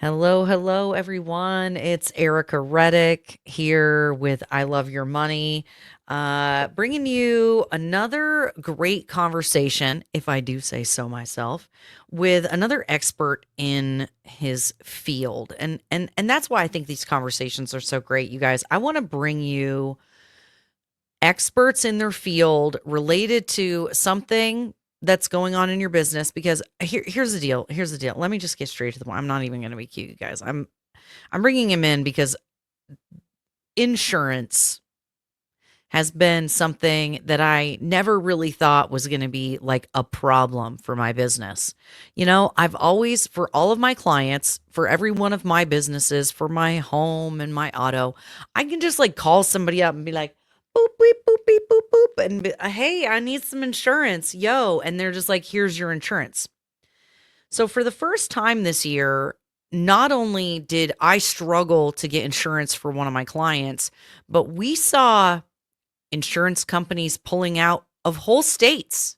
Hello, hello, everyone. It's Erica Reddick here with I Love Your Money, bringing you another great conversation, if I do say so myself, with another expert in his field. And that's why I think these conversations are so great, you guys. I want to bring you experts in their field related to something that's going on in your business because here's the deal. Here's the deal. Let me just get straight to the point. I'm not even going to be cute, you guys. I'm bringing him in because insurance has been something that I never really thought was going to be like a problem for my business. I've always, for all of my clients, for every one of my businesses, for my home and my auto, I can just like call somebody up and be like, boop, beep, boop, beep, boop, boop. And hey, I need some insurance. Yo. And they're just like, here's your insurance. So for the first time this year, not only did I struggle to get insurance for one of my clients, but we saw insurance companies pulling out of whole states.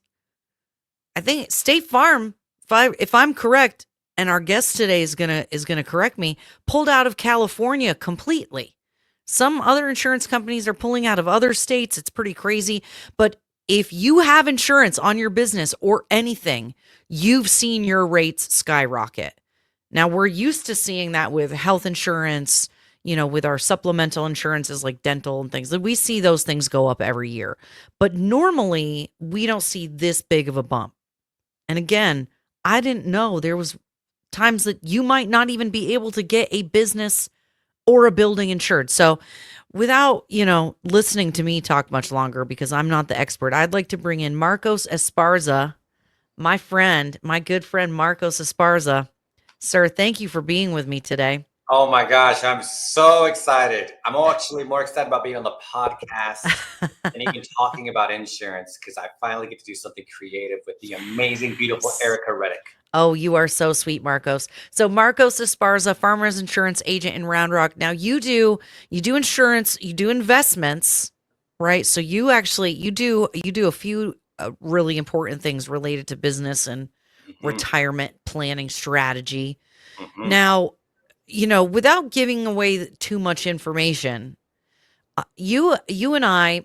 I think State Farm, if I'm correct, and our guest today is gonna correct me, pulled out of California completely. Some other insurance companies are pulling out of other states. It's pretty crazy. But if you have insurance on your business or anything, you've seen your rates skyrocket. Now, we're used to seeing that with health insurance, with our supplemental insurances like dental and things. We see those things go up every year. But normally, we don't see this big of a bump. And again, I didn't know there was times that you might not even be able to get a business or a building insured. So, without, listening to me talk much longer because I'm not the expert, I'd like to bring in Marcos Esparza, my friend, my good friend Marcos Esparza. Sir, thank you for being with me today. Oh my gosh, I'm so excited. I'm actually more excited about being on the podcast and even talking about insurance because I finally get to do something creative with the amazing, beautiful Erica Reddick. Oh, you are so sweet, Marcos. So Marcos Esparza, farmers insurance agent in Round Rock. Now you do insurance, you do investments, right? So you do a few really important things related to business and Hmm. retirement planning strategy. Hmm. Now, without giving away too much information, you and I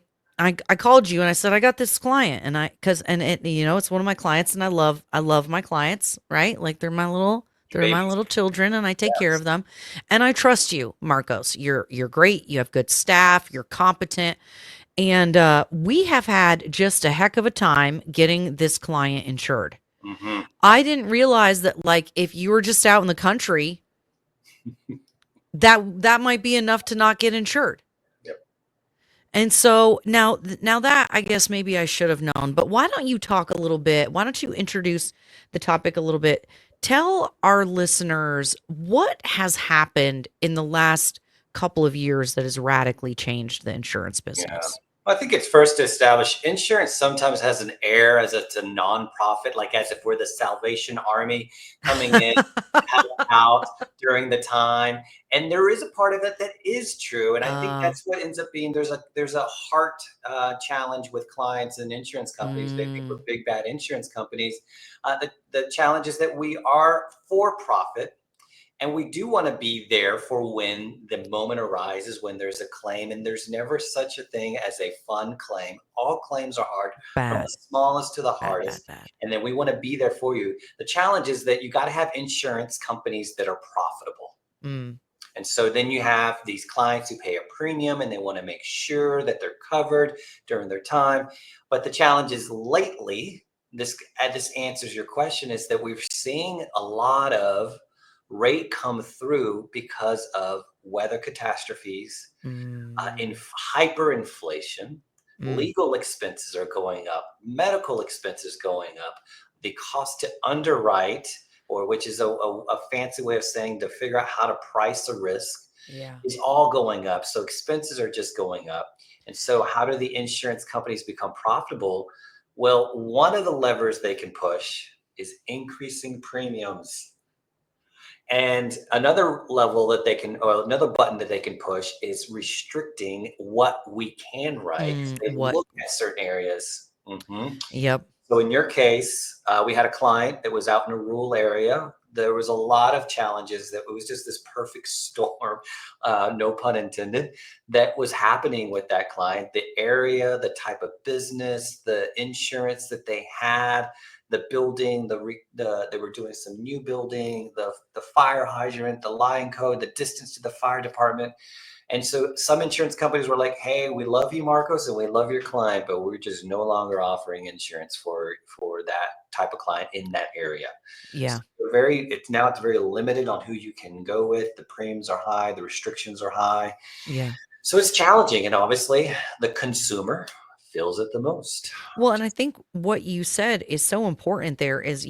called you and I said I got this client and it's one of my clients and I love my clients, right? Like Your they're my babies. little children and I take care Yes. of them. And I trust you, Marcos. You're great. You have good staff, you're competent, and we have had just a heck of a time getting this client insured. Hmm. I didn't realize that, like, if you were just out in the country, that might be enough to not get insured. Yep. And so now that I guess maybe I should have known, but why don't you talk a little bit? Why don't you introduce the topic a little bit? Tell our listeners what has happened in the last couple of years that has radically changed the insurance Yeah. business. Well, I think it's first to establish insurance sometimes has an air as it's a nonprofit, like as if we're the Salvation Army coming in to help out during the time. And there is a part of it that is true. And I think uh, that's what ends up being there's a heart challenge with clients and insurance companies. They think we're mm, big bad insurance companies. The challenge is that we are for profit and we do want to be there for when the moment arises, when there's a claim, and there's never such a thing as a fun claim. All claims are hard, from the bad, smallest to the bad, bad, hardest. bad. And then we want to be there for you. The challenge is that you got to have insurance companies that are profitable. Mm, And so then you have these clients who pay a premium and they want to make sure that they're covered during their time. But the challenge is lately, this answers your question, is that we're seeing a lot of rate come through because of weather catastrophes, in mm, hyperinflation. mm. Legal expenses are going up, medical expenses going up, the cost to underwrite, or which is a fancy way of saying to figure out how to price a risk, Yeah. is all going up. So expenses are just going up. And so, how do the insurance companies become profitable? Well, one of the levers they can push is increasing premiums. And another level that they can, or another button that they can push is restricting what we can write. They What? look at certain areas. Mhm. Yep. So in your case, we had a client that was out in a rural area. there was a lot of challenges. That it was just this perfect storm, no pun intended, that was happening with that client. The area, the type of business, the insurance that they had, the building, they were doing some new building, the fire hydrant, the line code, the distance to the fire department. And so some insurance companies were like, "Hey, we love you, Marcos, and we love your client, but we're just no longer offering insurance for that type of client in that area." So Yeah. it's very limited on who you can go with. The premiums are high, the restrictions are high. Yeah. So it's challenging, and obviously the consumer feels it the most. Well, and I think what you said is so important there is,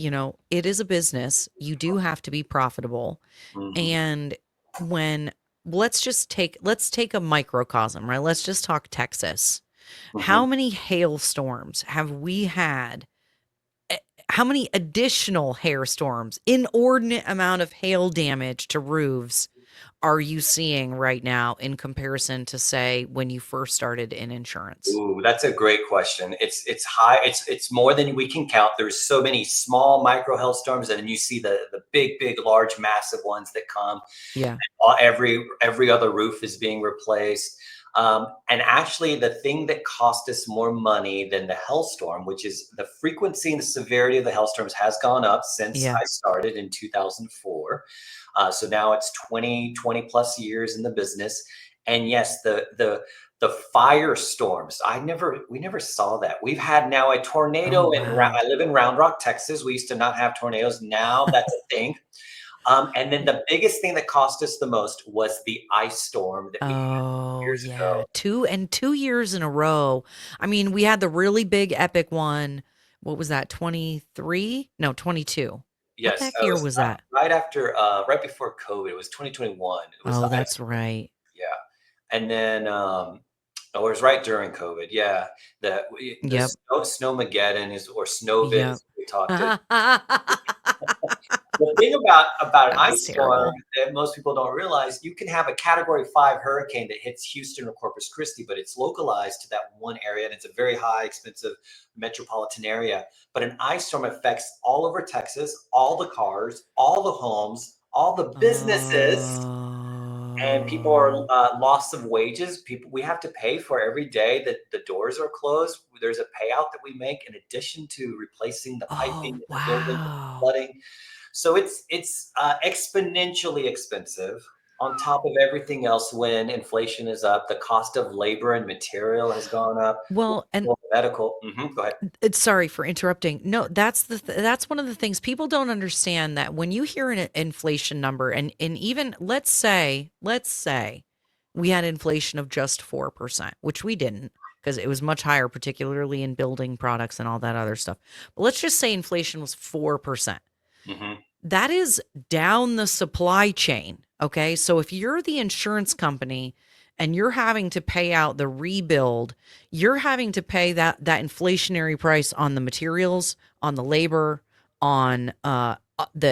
it is a business. You do have to be profitable. Mhm, And when let's take a microcosm, right? Let's just talk Texas. How mhm. many hailstorms have we had? Eh, How many additional hailstorms, inordinate amount of hail damage to roofs are you seeing right now in comparison to say when you first started in insurance? Ooh, that's a great question. It's high. It's more than we can count. There's so many small micro hailstorms, and then you see the big, large, massive ones that come. Yeah. Every other roof is being replaced. And actually, the thing that cost us more money than the hailstorm, which is the frequency and the severity of the hailstorms, has gone up since Yeah. I started in 2004. So now it's 20 plus years in the business. And yes, the firestorms. We never saw that. We've had now a Oh, tornado wow. I live in Round Rock, Texas. We used to not have tornadoes. Now that's a thing. And then the biggest thing that cost us the most was the ice storm that we had Oh, years yeah. ago. 2 years in a row. I mean, we had the really big epic one. What was that? 23? No, 22. What the Yes, heck it year was was that? right before COVID. It was 2021. It was the Oh, ice that's storm. right. Yeah, and then oh, it was right during COVID. Yeah, the Yep. snowmageddon is or snowvid Yep. as we talked it. That The thing about an was ice storm terrible. that most people don't realize, you can have a Category 5 hurricane that hits Houston or Corpus Christi, but it's localized to that one area, and it's a very high, expensive metropolitan area. But an ice storm affects all over Texas, all the cars, all the homes, all the businesses, and people are Oh. loss of wages. People we have to pay for every day that the doors are closed. There's a payout that we make in addition to replacing the piping Oh, in the building, the wow. flooding. So it's exponentially expensive on top of everything else when inflation is up. The cost of labor and material has gone up. Well, and Medical. Go ahead. it's sorry for interrupting. No, that's one of the things people don't understand that when you hear an inflation number and even let's say we had inflation of just 4%, which we didn't because it was much higher, particularly in building products and all that other stuff. But let's just say inflation was 4%. Hmm. That is down the supply chain. Okay. So if you're the insurance company and you're having to pay out the rebuild, you're having to pay that inflationary price on the materials, on the labor, on the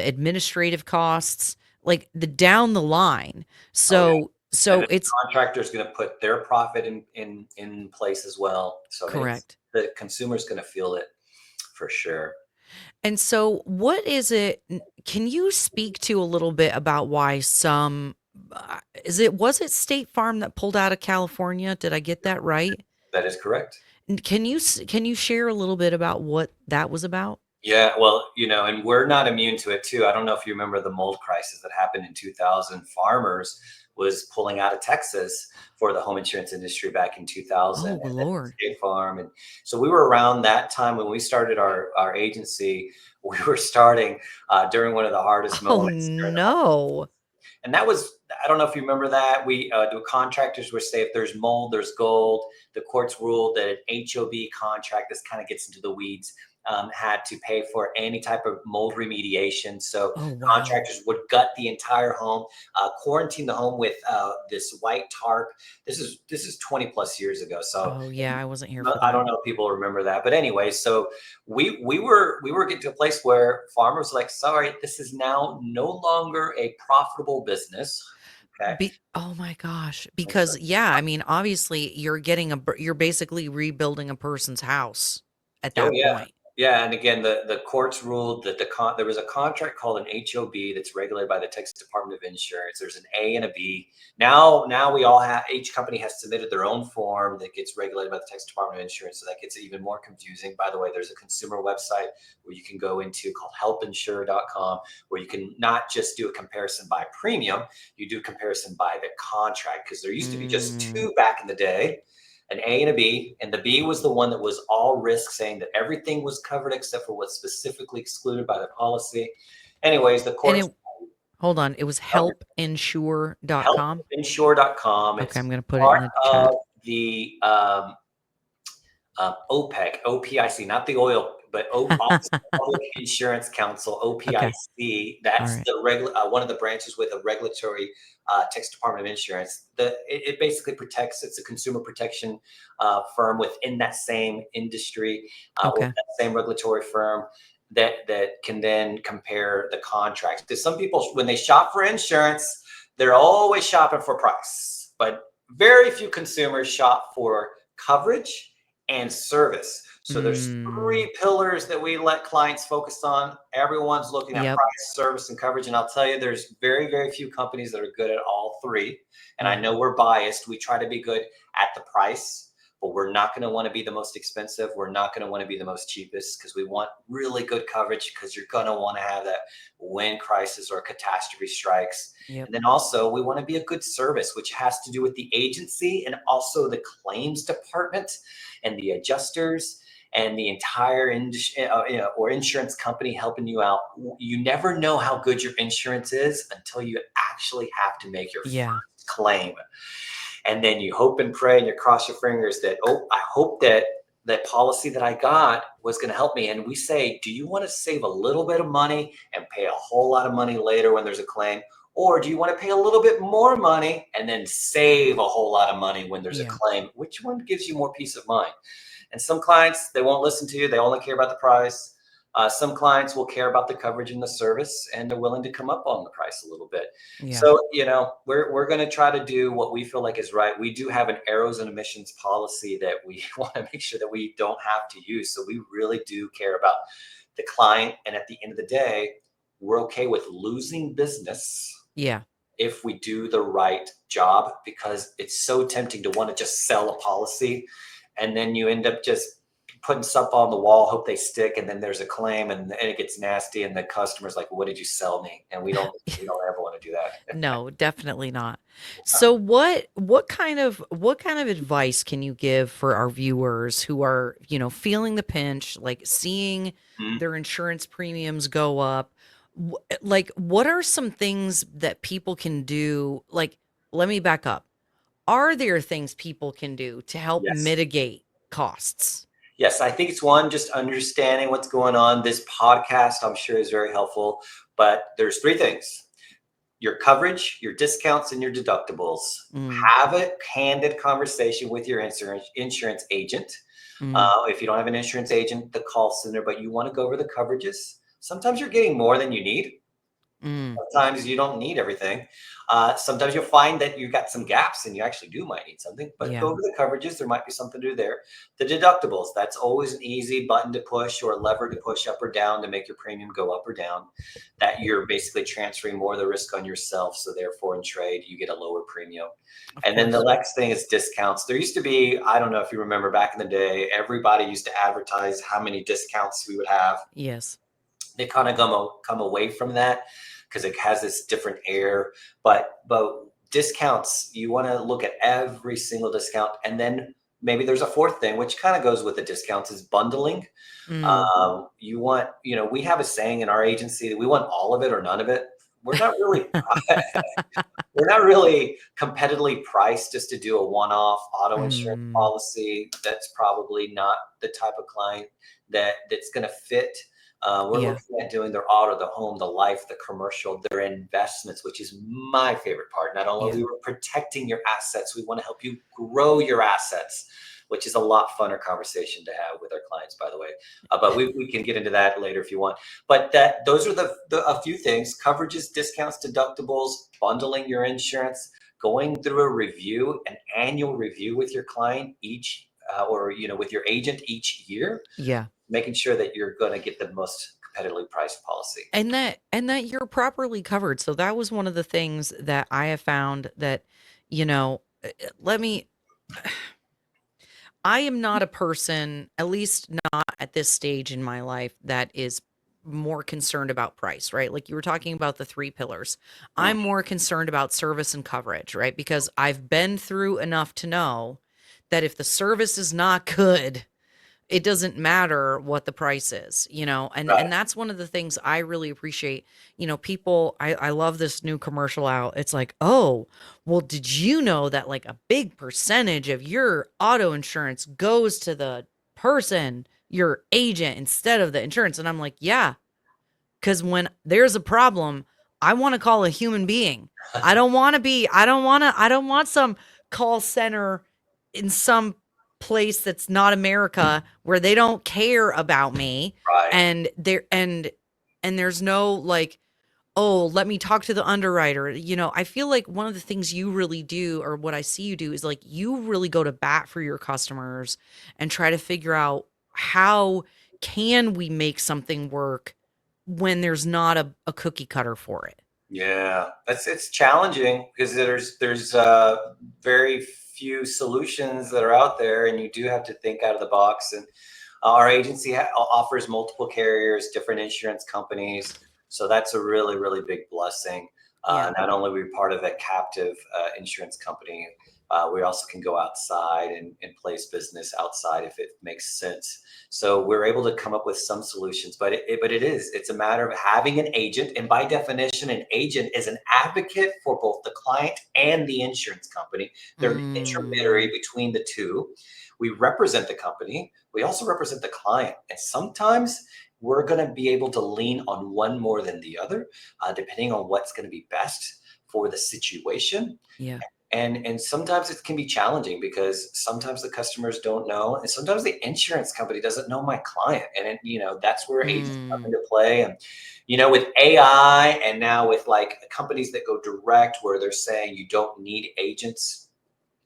administrative costs, like the down the line. Oh yeah. And So then it's the contractor is going to put their profit in place as well. So I mean, it's correct. the consumer's going to feel it for sure. And so, what is it? Can you speak to a little bit about why some was it State Farm that pulled out of California? Did I get that right? That is correct. Can you share a little bit about what that was about? Yeah, well, and we're not immune to it too. I don't know if you remember the mold crisis that happened in 2000. Farmers was pulling out of Texas for the home insurance industry back in 2000, Oh and then Lord. State Farm, and so we were around that time when we started our agency. We were starting during one of the hardest Oh moments during the home. no. And that was, I don't know if you remember that. We the contractors were say if there's mold, there's gold. The courts ruled that an HOB contract, this kind of gets into the weeds, had to pay for any type of mold remediation. So Oh wow. contractors would gut the entire home, quarantine the home with this white tarp. This is 20 plus years ago. So Oh yeah, I wasn't here for I that. don't know if people remember that, but anyway, so we were getting to a place where farmers were like, sorry, this is now no longer a profitable business. Okay. Oh my gosh. And so, Because yeah, I mean, obviously you're basically rebuilding a person's house at oh that yeah, point. Yeah, and again, the courts ruled that there was a contract called an HOB that's regulated by the Texas Department of Insurance. There's an A and a B. Now we all have, each company has submitted their own form that gets regulated by the Texas Department of Insurance, so that gets even more confusing. By the way, there's a consumer website where you can go into called helpinsure.com, where you can not just do a comparison by premium, you do comparison by the contract, because there used to be just Mm. two back in the day, an A and a B, and the B was the one that was all risk, saying that everything was covered except for what's specifically excluded by the policy. Anyways, the And courts it hold on, it was helpinsure.com? helpinsure.com. Okay, It's I'm gonna put it in part the of chat. the OPEC, OPIC, not the oil, but Office of Public Insurance Council, Okay. OPIC. All That's right. the one of the branches with a regulatory Texas Department of Insurance. It basically protects. It's a consumer protection firm within that same industry, with Okay. that same regulatory firm that can then compare the contracts. Because some people, when they shop for insurance, they're always shopping for price, but very few consumers shop for coverage and service. So there's Mm. three pillars that we let clients focus on. Everyone's looking at Yep. price, service, and coverage. And I'll tell you, there's very, very few companies that are good at all three. And I Yeah. know we're biased. We try to be good at the price, but we're not going to want to be the most expensive. We're not going to want to be the most cheapest, because we want really good coverage, because you're going to want to have that when crisis or catastrophe strikes. Yep. And then also, we want to be a good service, which has to do with the agency and also the claims department and the adjusters and the entire industry, or insurance company helping you out. You never know how good your insurance is until you actually have to make your Yeah. first claim. And then you hope and pray and you cross your fingers that, oh, I hope that that policy that I got was going to help me. And we say, do you want to save a little bit of money and pay a whole lot of money later when there's a claim? Or do you want to pay a little bit more money and then save a whole lot of money when there's a Yeah. claim? Which one gives you more peace of mind? And some clients, they won't listen to you. They only care about the price. Some clients will care about the coverage and the service, and they're willing to come up on the price a little bit. Yeah. So, we're going to try to do what we feel like is right. We do have an arrows and emissions policy that we want to make sure that we don't have to use. So we really do care about the client. And at the end of the day, we're okay with losing business Yeah. if we do the right job, because it's so tempting to want to just sell a policy, and then you end up just putting stuff on the wall, hope they stick, and then there's a claim, and it gets nasty, and the customer's like, what did you sell me? And we don't ever want to do that. No, definitely not. So what kind of advice can you give for our viewers who are, feeling the pinch, like seeing Mhm. their insurance premiums go up? Like what are some things that people can do? Like let me back up. Are there things people can do to help Yes. mitigate costs? Yes, I think it's one, just understanding what's going on. This podcast, I'm sure, is very helpful. But there's three things: your coverage, your discounts, and your deductibles. Mm, Have a candid conversation with your insurance agent. mm, If you don't have an insurance agent, the call center, but you want to go over the coverages. Sometimes you're getting more than you need. mm, Sometimes you don't need everything. Sometimes you'll find that you got some gaps and you actually do might need something, but go yeah, over the coverages. There might be something to do there. The deductibles, that's always an easy button to push or a lever to push up or down to make your premium go up or down. That you're basically transferring more of the risk on yourself. So therefore, in trade, you get a lower premium. of And then the course. next thing is discounts. There used to be, I don't know if you remember back in the day, everybody used to advertise how many discounts we would have. Yes. They kind of come away from that because it has this different air. But discounts, you want to look at every single discount, and then maybe there's a fourth thing which kind of goes with the discounts, is bundling. Mm, We have a saying in our agency that we want all of it or none of it. We're not really we're not really competitively priced just to do a one-off auto insurance mm, policy. That's probably not the type of client that's going to fit. We're yeah. looking at doing their auto, the home, the life, the commercial, their investments, which is my favorite part. Not only Yeah. we were protecting your assets, we want to help you grow your assets, which is a lot funner conversation to have with our clients, by the way. But we can get into that later if you want. But those are a few things: coverages, discounts, deductibles, bundling your insurance, going through a review, an annual review with your client each, or with your agent each year. Yeah. making sure that you're going to get the most competitively priced policy. And that you're properly covered. So that was one of the things that I have found that, let me I am not a person, at least not at this stage in my life, that is more concerned about price, right? Like you were talking about the three pillars. Mm, I'm more concerned about service and coverage, right? Because I've been through enough to know that if the service is not good, it doesn't matter what the price is, and right. that's one of the things I really appreciate. People, I love this new commercial out. It's like, oh, well, did you know that like a big percentage of your auto insurance goes to the person, your agent, instead of the insurance? And I'm like, yeah, because when there's a problem, I want to call a human being. I don't want some call center in some place that's not America where they don't care about me. Right. And there's no like, oh, let me talk to the underwriter. I feel like one of the things you really do, or what I see you do, is like you really go to bat for your customers and try to figure out how can we make something work when there's not a cookie cutter for it. Yeah, it's challenging because there's very few solutions that are out there, and you do have to think out of the box. And our agency offers multiple carriers, different insurance companies, so that's a really big blessing. Yeah. Not only are we part of a captive insurance company, we also can go outside and place business outside if it makes sense. So we're able to come up with some solutions, but it's a matter of having an agent, and by definition, an agent is an advocate for both the client and the insurance company. They're an intermediary Mm, between the two. We represent the company. We also represent the client, and sometimes we're going to be able to lean on one more than the other, depending on what's going to be best for the situation. yeah. And sometimes it can be challenging because sometimes the customers don't know, and sometimes the insurance company doesn't know my client, and that's where agents come Mm. into play. And with AI, and now with like companies that go direct where they're saying you don't need agents,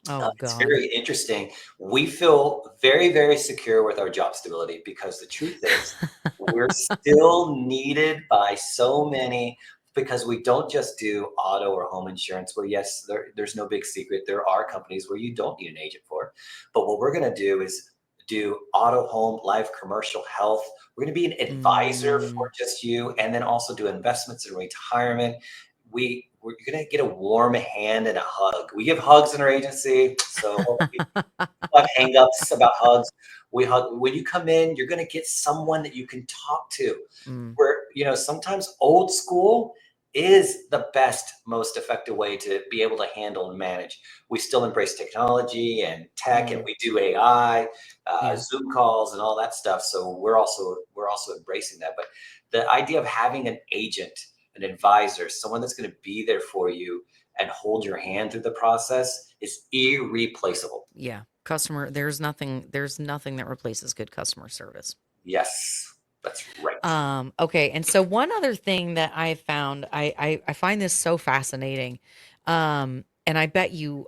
Oh it's God. very interesting. We feel very secure with our job stability because the truth is we're still needed by so many, because we don't just do auto or home insurance, where yes, there's no big secret, there are companies where you don't need an agent for. But what we're going to do is do auto, home, life, commercial, health. We're going to be an advisor Mm. for just you, and then also do investments and retirement. We're going to get a warm hand and a hug. We give hugs in our agency, so have hang-ups about hugs. We hug when you come in. You're going to get someone that you can talk to. Mm. Where sometimes old school is the best, most effective way to be able to handle and manage. We still embrace technology and tech, and Mm. we do AI, Yeah. Zoom calls, and all that stuff. So we're also embracing that. But the idea of having an agent, an advisor, someone that's going to be there for you and hold your hand through the process is irreplaceable. Yeah. There's nothing that replaces good customer service. Yes, that's right. Okay, and so one other thing that I found, I find this so fascinating. And I bet you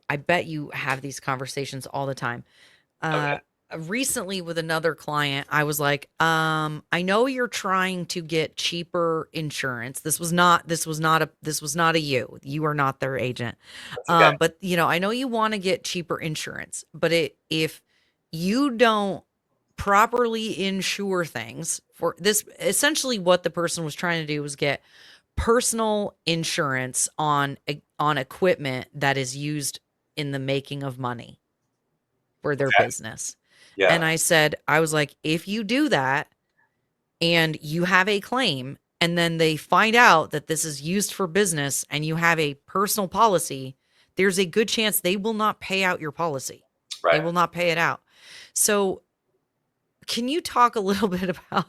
have these conversations all the time. Okay. Uh, Recently with another client, I was like, I know you're trying to get cheaper insurance. This was not a you. You are not their agent. That's okay. But I know you want to get cheaper insurance, but if you don't properly insure things for this, essentially what the person was trying to do was get personal insurance on equipment that is used in the making of money for their Okay. business. Yeah. And I was like, if you do that and you have a claim and then they find out that this is used for business and you have a personal policy, there's a good chance they will not pay out your policy. They Right. will not pay it out. So can you talk a little bit about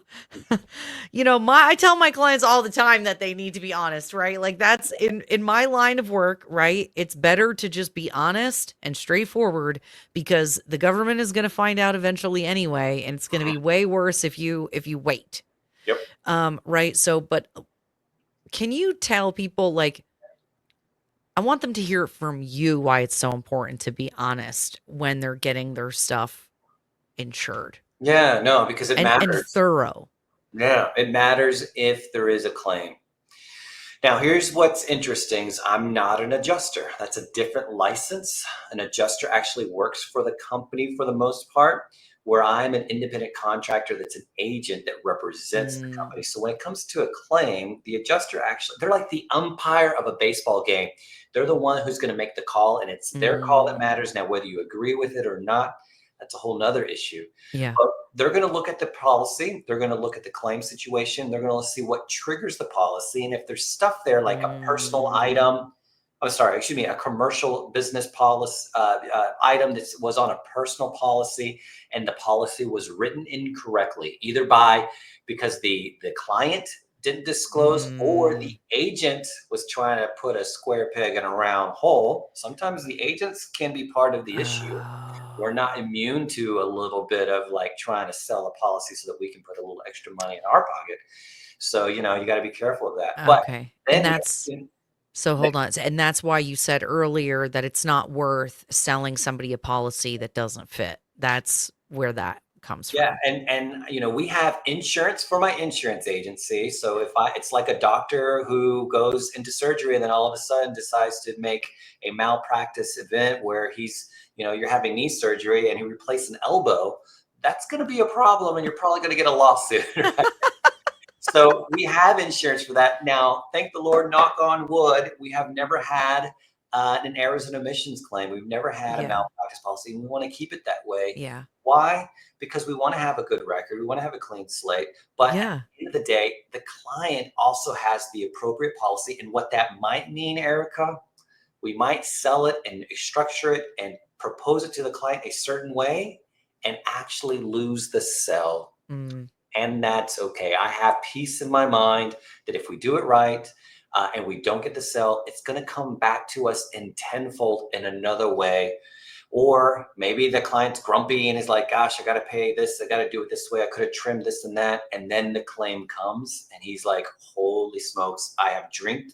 my I tell my clients all the time that they need to be honest, right? Like that's in my line of work, right? It's better to just be honest and straightforward because the government is going to find out eventually anyway, and it's going to Mhm. be way worse if you wait. Yep. Right? So but can you tell people, like, I want them to hear from you why it's so important to be honest when they're getting their stuff insured. Yeah, no, because it and matters. thorough. Yeah, it matters if there is a claim. Now, here's what's interesting is I'm not an adjuster. That's a different license. An adjuster actually works for the company for the most part, where I'm an independent contractor that's an agent that represents the Mm, company. So when it comes to a claim, the adjuster actually, they're like the umpire of a baseball game. They're the one who's going to make the call, and it's their call that mm, matters. Now, whether you agree with it or not, that's a whole nother issue. yeah. But they're going to look at the policy. They're going to look at the claim situation. They're going to see what triggers the policy. And if there's stuff there like a personal Mm, item, I'm sorry, excuse me, a commercial business policy item that was on a personal policy and the policy was written incorrectly, either by because the client didn't disclose or mm, the agent was trying to put a square peg in a round hole. Sometimes the agents can be part of the issue. We're not oh, immune to a little bit of like trying to sell a policy so that we can put a little extra money in our pocket. So, you got to be careful of that. But okay. And then that's the, so the hold on. And that's why you said earlier that it's not worth selling somebody a policy that doesn't fit. That's where that comes yeah, from. and we have insurance for my insurance agency. So if I it's like a doctor who goes into surgery and then all of a sudden decides to make a malpractice event where you're having knee surgery and he replaced an elbow, that's going to be a problem and you're probably going to get a lawsuit. So we have insurance for that. Now, thank the Lord, knock on wood, we have never had an errors and omissions claim. We've never had a Yeah. malpractice policy, and we want to keep it that way. Yeah. Why? Because we want to have a good record. We want to have a clean slate. But at Yeah. the end of the day, the client also has the appropriate policy. And what that might mean, Erica, we might sell it and structure it and propose it to the client a certain way and actually lose the sell, Mm, and that's okay. I have peace in my mind that if we do it right and we don't get the sell, it's going to come back to us in tenfold in another way. Or maybe the client's grumpy and is like, gosh, I got to pay this. I got to do it this way. I could have trimmed this and that. And then the claim comes and he's like, holy smokes, I drank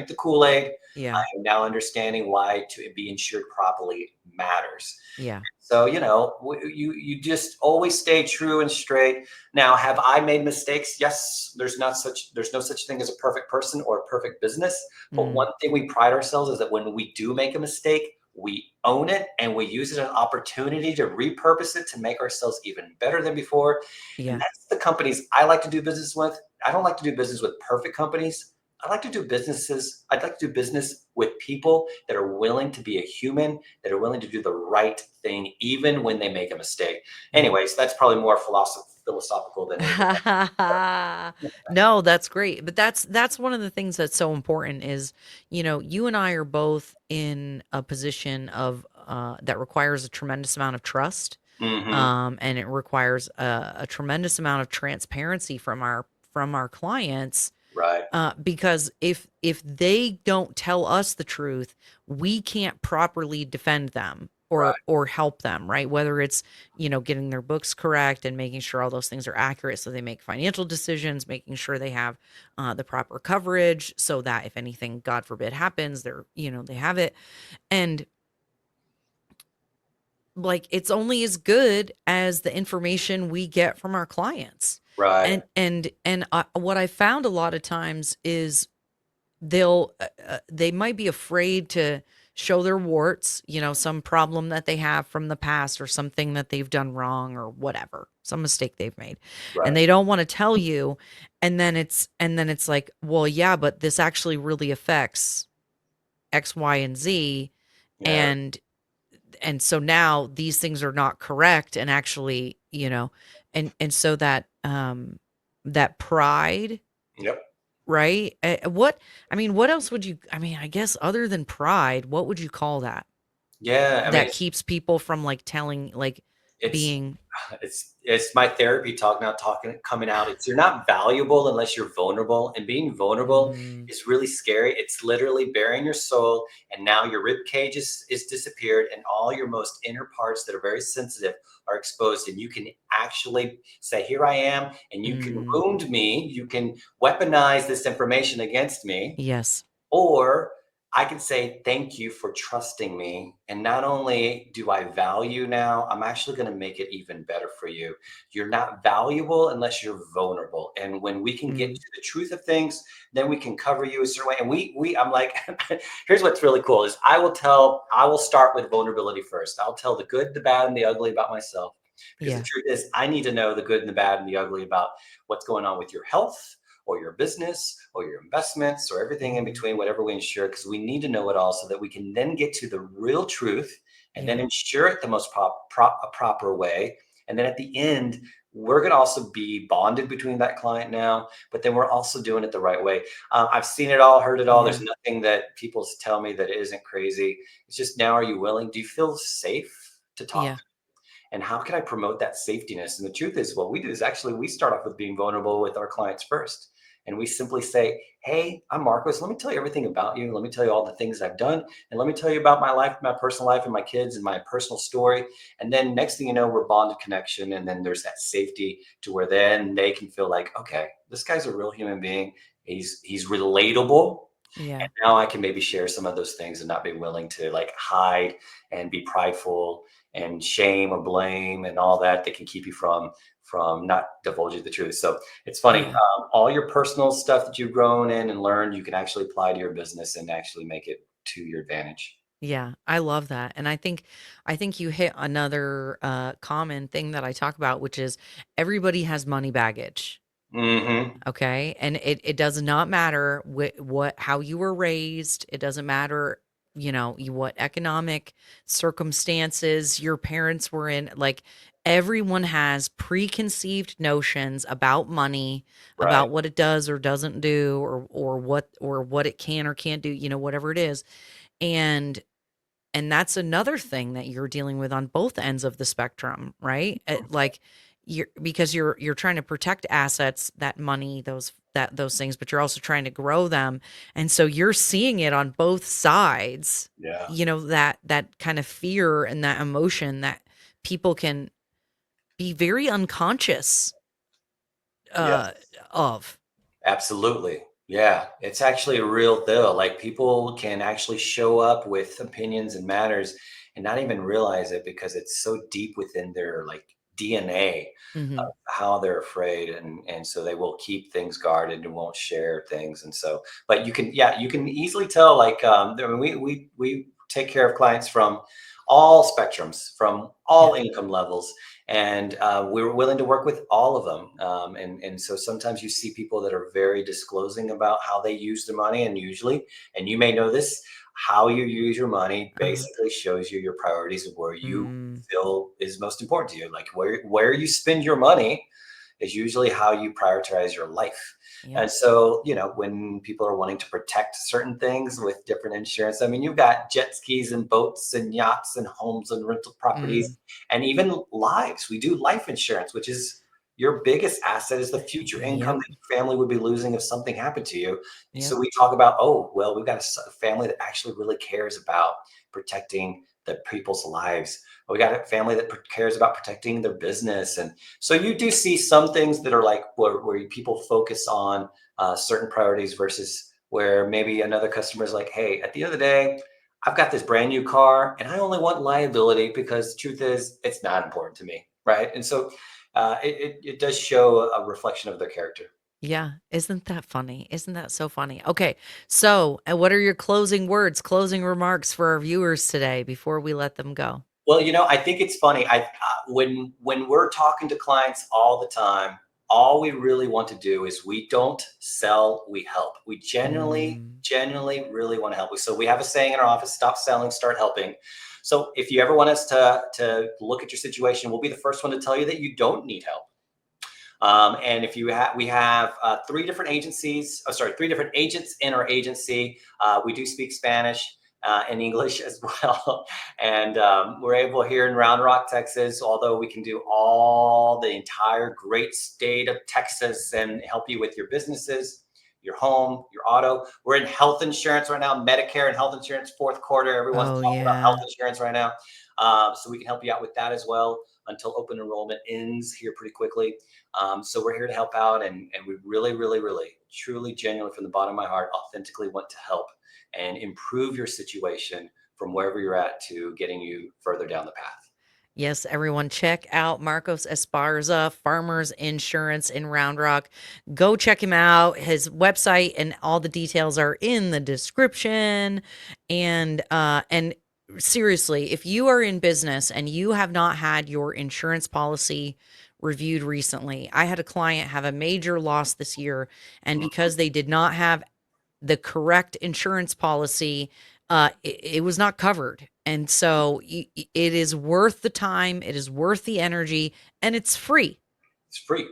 the Kool-Aid. I yeah. am now understanding why to be insured properly matters. Yeah. So, you just always stay true and straight. Now, have I made mistakes? Yes, there's no such thing as a perfect person or a perfect business. But Mm, one thing we pride ourselves is that when we do make a mistake, we own it and we use it as an opportunity to repurpose it to make ourselves even better than before. And yeah. that's the companies I like to do business with. I don't like to do business with perfect companies. I'd like to do business with people that are willing to be a human, that are willing to do the right thing, even when they make a mistake. Yeah. Anyways, that's probably more philosophical than anything else. No, that's great. But that's one of the things that's so important is, you and I are both in a position of that requires a tremendous amount of trust. Mm-hmm. And it requires a tremendous amount of transparency from our clients, Right. because if they don't tell us the truth, we can't properly defend them Right. or help them, right? Whether it's, getting their books correct and making sure all those things are accurate so they make financial decisions, making sure they have the proper coverage so that if anything, God forbid, happens, they have it. And like it's only as good as the information we get from our clients. Right. And what I found a lot of times is they might be afraid to show their warts, some problem that they have from the past or something that they've done wrong or whatever, some mistake they've made. And Right. they don't want to tell you, and then it's like, well, yeah, but this actually really affects X, Y, and Z, Yeah. and so now these things are not correct, and actually, and so that pride, Yep. right? What I mean, what else would you, I mean, I guess other than pride, what would you call Yeah. I mean, that keeps people from like telling, like it's being it's my therapy talk now talking coming out. It's you're not valuable unless you're vulnerable, and being vulnerable mm, is really scary. It's literally bearing your soul, and now your rib cage is disappeared and all your most inner parts that are very sensitive are exposed, and you can actually say, here I am, and you can mm, wound me, you can weaponize this information against me, yes, or I can say thank you for trusting me. And not only do I value now, I'm actually going to make it even better for you. You're not valuable unless you're vulnerable. And when we can get Mm, to the truth of things, then we can cover you a certain way. And I'm like, here's what's really cool is I will start with vulnerability first. I'll tell the good, the bad, and the ugly about myself. Because the yeah, truth is, I need to know the good and the bad and the ugly about what's going on with your health or your business or your investments or everything in mhm, between, whatever we insure, because we need to know it all so that we can then get to the real truth and then yeah, insure it the most proper way. And then at the end, we're going to also be bonded between that client now, but then we're also doing it the right way. I've seen it all, heard it all. There's yeah, nothing that people tell me that isn't crazy. It's just now, are you willing? Do you feel safe to talk? yeah, And how can I promote that safetiness? And the truth is, what we do is actually we start off with being vulnerable with our clients first. And we simply say, hey, I'm Marcos. Let me tell you everything about you. Let me tell you all the things I've done. And let me tell you about my life, my personal life, and my kids and my personal story. And then next thing you know, we're bonded connection. And then there's that safety to where then they can feel like, okay, this guy's a real human being. He's relatable. yeah, And now I can maybe share some of those things and not be willing to like hide and be prideful and shame or blame and all that can keep you from not divulging the truth. So it's funny. yeah. All your personal stuff that you've grown in and learned, you can actually apply to your business and actually make it to your advantage. Yeah, I love that. And I think you hit another common thing that I talk about, which is everybody has money baggage. Hmm. Okay? And it does not matter what how you were raised. It doesn't matter, what economic circumstances your parents were in. Like everyone has preconceived notions about money, Right. about what it does or doesn't do or what it can or can't do, whatever it is. And and that's another thing that you're dealing with on both ends of the spectrum, right? Like you're trying to protect assets, that money, those things, but you're also trying to grow them. And so you're seeing it on both sides, Yeah. that kind of fear and that emotion that people can be very unconscious uh Yes. of. Absolutely. Yeah, it's actually a real deal. Like people can actually show up with opinions and matters and not even realize it because it's so deep within their like DNA of Mhm. how they're afraid and so they will keep things guarded and won't share things. And so, but you can, yeah, you can easily tell like I mean, we take care of clients from all spectrums, from Yeah. all income levels, and we're willing to work with all of them. And so sometimes you see people that are very disclosing about how they use their money, and usually, and you may know this, how you use your money Uh-huh. basically shows you your priorities of where you Mm. feel is most important to you, like where you spend your money is usually how you prioritize your life. Yep. And so, when people are wanting to protect certain things with different insurance, I mean, you've got jet skis and boats and yachts and homes and rental Mm. properties and even lives. We do life insurance, which is your biggest asset is the future income Yep. that your family would be losing if something happened to you. And Yep. so we talk about, oh, well, we've got a family that actually really cares about protecting the people's lives. We got a family that cares about protecting their business. And so you do see some things that are like where people focus on certain priorities versus where maybe another customer is like, hey, at the end of the day, I've got this brand new car and I only want liability because the truth is it's not important to me. Right. And so it does show a reflection of their character. Yeah, isn't that funny? Isn't that so funny? Okay, so what are your closing words, closing remarks for our viewers today before we let them go? Well, I think it's funny. When we're talking to clients all the time, all we really want to do is we don't sell, we help. We Mm, genuinely really want to help. So we have a saying in our office: "Stop selling, start helping." So if you ever want us to look at your situation, we'll be the first one to tell you that you don't need help. And if you have, we have three different agencies. Oh, sorry, three different agents in our agency. We do speak Spanish and English as well, and we're able here in Round Rock, Texas. Although we can do all the entire great state of Texas and help you with your businesses, your home, your auto. We're in health insurance right now, Medicare and health insurance. Fourth quarter, everyone's oh talking about health yeah. insurance right now, so we can help you out with that as well until open enrollment ends here pretty quickly. So we're here to help out, and we really, really, really, truly, genuinely, from the bottom of my heart, authentically want to help. and improve your situation from wherever you're at to getting you further down the path. Yes, everyone, check out Marcos Esparza, Farmers Insurance in Round Rock. Go check him out. His website and all the details are in the description. And seriously, if you are in business and you have not had your insurance policy reviewed recently, I had a client have a major loss this year, and Mhm. because they did not have the correct insurance policy, it was not covered. And so it is worth the time, it is worth the energy, and it's free. It's free.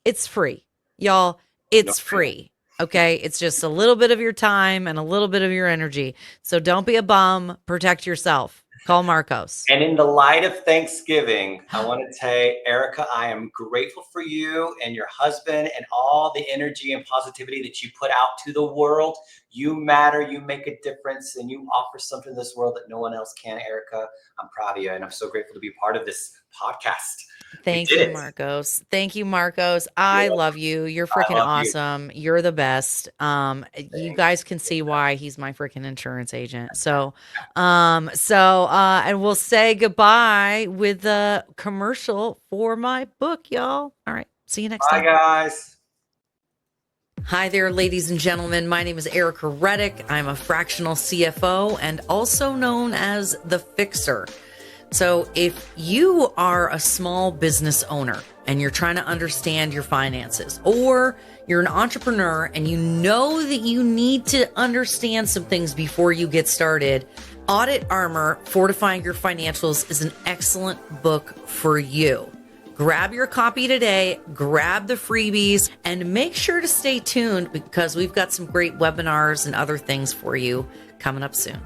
It's free. Y'all, No it's brainer. free. Okay. It's just a little bit of your time and a little bit of your energy. So don't be a bum. Protect yourself. Call Marcos. And in the light of Thanksgiving, I want to say, Ericka, I am grateful for you and your husband and all the energy and positivity that you put out to the world. You matter, you make a difference, and you offer something to this world that no one else can, Ericka. I'm proud of you, and I'm so grateful to be part of this podcast. We Thank did you, it. Marcos. Thank you, Marcos. You're I welcome. love you. You're I freaking love you. awesome. You're the best. You Thanks. guys can see why he's my freaking insurance agent. And we'll say goodbye with the commercial for my book, y'all. All right. See you next Bye, time. guys. Hi there, ladies and gentlemen. My name is Ericka Reddick. I'm a fractional CFO and also known as the Fixer. So, if you are a small business owner and you're trying to understand your finances, or you're an entrepreneur and you know that you need to understand some things before you get started, Audit Armor Fortifying Your Financials is an excellent book for you. Grab your copy today, grab the freebies, and make sure to stay tuned because we've got some great webinars and other things for you coming up soon.